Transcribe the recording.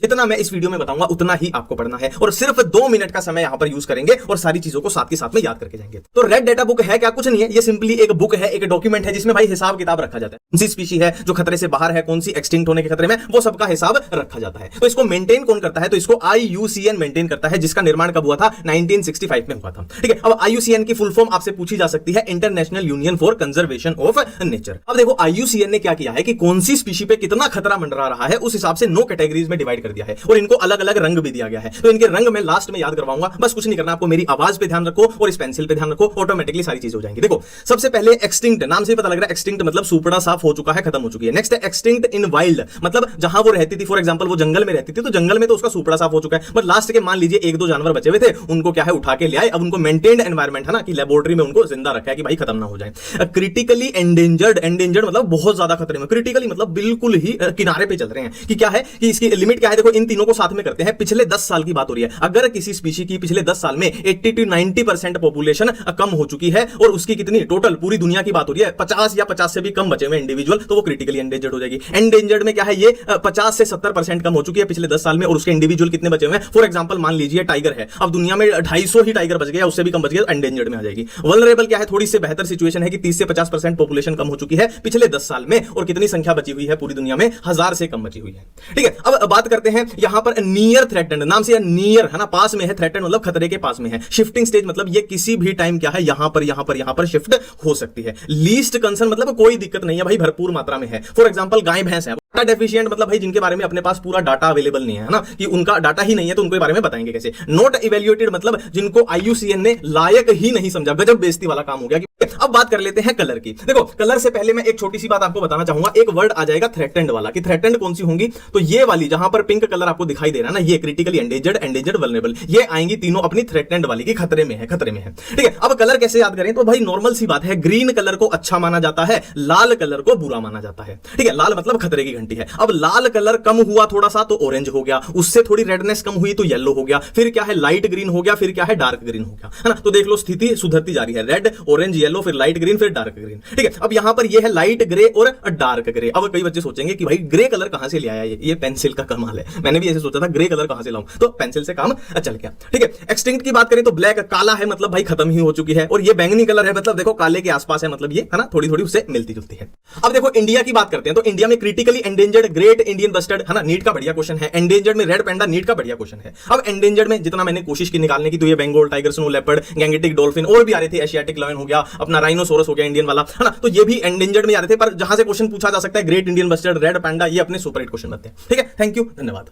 जितना मैं इस वीडियो में बताऊंगा उतना ही आपको पढ़ना है और सिर्फ 2 मिनट का समय यहां पर यूज करेंगे और सारी चीजों को साथ के साथ में याद करके जाएंगे। तो रेड डेटा बुक है क्या? कुछ नहीं है, ये सिंपली एक बुक है, एक डॉक्यूमेंट है जिसमें भाई हिसाब किताब रखा जाता है। कौन सी स्पीशी है जो खतरे से बाहर है, कौन सी एक्सटिंक्ट होने के खतरे में, वो सबका हिसाब रखा जाता है। तो इसको मेंटेन कौन करता है? तो इसको IUCN मेंटेन करता है, जिसका निर्माण कब हुआ था? 1965 में हुआ था। ठीक है, अब IUCN की फुल फॉर्म आपसे पूछी जा सकती है, international union for conservation of nature. अब देखो IUCN ने क्या किया है कि कौन सी स्पीशी पे कितना खतरा मंडरा रहा है उस हिसाब से 9 कैटेगरीज में डिवाइड कर दिया है और इनको अलग अलग रंग भी दिया गया है। तो इनके रंग मैं लास्ट में याद करवाऊंगा, बस कुछ नहीं करना आपको, मेरी आवाज पे ध्यान रखो और इस पेंसिल पे ध्यान रखो, ऑटोमेटिकली सारी चीज हो जाएंगी। देखो सबसे पहले एक्सटिंक्ट, नाम से पता लग रहा है एक्सटिंक्ट मतलब सुपड़ा साफ हो चुका है, खत्म हो चुकी है। नेक्स्ट है एक्सटिंक्ट इन वाइल्ड, मतलब जहां वो रहती थी, फॉर एग्जांपल वो जंगल में रहती थी तो जंगल में तो उसका सुपड़ा साफ हो चुका है, बट लास्ट के मान लीजिए 1-2 जानवर बचे हुए थे, उनको क्या है उठा के ले आए, अब उनको मेंटेन्ड एनवायरमेंट है ना कि लेबोरेटरी में उनको जिंदा रखा है कि भाई खत्म ना हो जाए। क्रिटिकली एंडेंजर्ड, एंडेंजर्ड मतलब बहुत ज्यादा खतरे में, क्रिटिकली मतलब बिल्कुल ही किनारे पे चल रहे हैं कि क्या है कि इसकी लिमिट क्या है। देखो इन तीनों को साथ में करते हैं, पिछले 10 साल की बात हो रही है, अगर किसी स्पीशी की पिछले 10 साल में 80-90% पॉपुलेशन कम हो चुकी है और उसकी कितनी टोटल पूरी दुनिया की बात हो रही है 50 या 50 से भी कम बचे हुए इंडिविजुअल, तो वो क्रिटिकली एंडेंजर्ड हो जाएगी। एंडेंजर्ड में क्या है, ये 50 से 70% कम हो चुकी है पिछले 10 साल में और उसके इंडिविजुअल कितने बचे हुए हैं। फॉर एग्जांपल मान लीजिए टाइगर है, अब दुनिया में 250 ही टाइगर बच गया, उससे भी कम बच गया, तो एंडेंजर्ड में आ जाएगी। वल्नरेबल क्या है, थोड़ी से बेहतर सिचुएशन है कि 30 से 50% पॉपुलेशन कम हो चुकी है पिछले 10 साल में और कितनी संख्या बची हुई है पूरी दुनिया में, 1000 से कम बची हुई है। ठीक है, अब बात करते हैं यहां पर नियर थ्रेटन्ड, नाम से नियर है ना, पास में है, थ्रेटन्ड मतलब खतरे के पास में है। शिफ्टिंग स्टेज मतलब ये किसी भी टाइम क्या है यहां पर शिफ्ट हो सकती है। लीस्ट कंसर्न मतलब कोई दिक्कत नहीं है भाई, भरपूर मात्रा में है। फॉर एग्जांपल गाय भैंस है, डाटा डेफिशिएंट मतलब भाई जिनके बारे में अपने पास पूरा डाटा अवेलेबल नहीं है ना, कि उनका डाटा ही नहीं है तो उनके बारे में बताएंगे कैसे। नॉट इवैल्यूएटेड मतलब जिनको IUCN ने लायक ही नहीं समझा, गजब बेइज्जती वाला काम हो गया। अब बात कर लेते हैं कलर की। देखो कलर से पहले मैं एक छोटी सी बात आपको बताना चाहूंगा, एक वर्ड आ जाएगा थ्रेटन्ड वाला, कि थ्रेटन्ड कौन सी होंगी, तो ये वाली जहां पर पिंक कलर आपको दिखाई दे रहा है ना, ये क्रिटिकली एंडेंजर्ड, एंडेंजर्ड, वल्नरेबल, ये आएंगी तीनों अपनी थ्रेटन्ड वाली की खतरे में है, खतरे में है। ठीक है, अब कलर कैसे याद करें, तो भाई नॉर्मल सी बात है, ग्रीन कलर को अच्छा माना जाता है, लाल कलर को बुरा माना जाता है। ठीक है, लाल मतलब खतरे की घंटी है। अब लाल कलर कम हुआ थोड़ा सा तो ऑरेंज हो गया, उससे थोड़ी रेडनेस कम हुई तो येलो हो गया, फिर क्या है लाइट ग्रीन हो गया, फिर क्या है डार्क ग्रीन हो गया, है ना। तो देख लो स्थिति सुधरती जा रही है, रेड, ऑरेंज, येलो, फिर लाइट ग्रीन, फिर डार्क ग्रीन। ठीक है, अब यहां पर ये है लाइट ग्रे और डार्क ग्रे। अब कई बच्चे सोचेंगे कि भाई ग्रे कलर कहां से ले आया ये पेंसिल का कमाल है, मैंने भी ऐसे सोचा था ग्रे कलर कहां से लाऊं, तो पेंसिल से काम चल गया। ठीक है, एक्सटिंक्ट की बात करें तो ब्लैक, काला है मतलब भाई खत्म ही हो चुकी है, और ये बैंगनी कलर है मतलब देखो काले के आसपास है, मतलब ये है ना थोड़ी थोड़ी उससे मिलती जुलती है। अब देखो इंडिया की बात करते हैं, तो इंडिया में critically endangered great Indian bustard है ना, नीट का बढ़िया क्वेश्चन है। एंडेंजर्ड में रेड पैंडा, नीट का बढ़िया क्वेश्चन है। अब एंडेंजर्ड में जितना मैंने कोशिश की निकालने की, तो ये Bengal tiger, snow leopard, Gangetic dolphin और भी आ रहे थे, एशियाटिक लायन हो गया, अपना राइनोसोरस हो गया इंडियन वाला, है ना, तो ये भी एंडेंजर्ड में आ रहे थे, पर जहां से क्वेश्चन पूछा जा सकता है ग्रेट इंडियन बस्टर्ड, रेड पैंडा, ये अपने सुपर हिट क्वेश्चन बनते हैं। ठीक है, थैंक यू, धन्यवाद।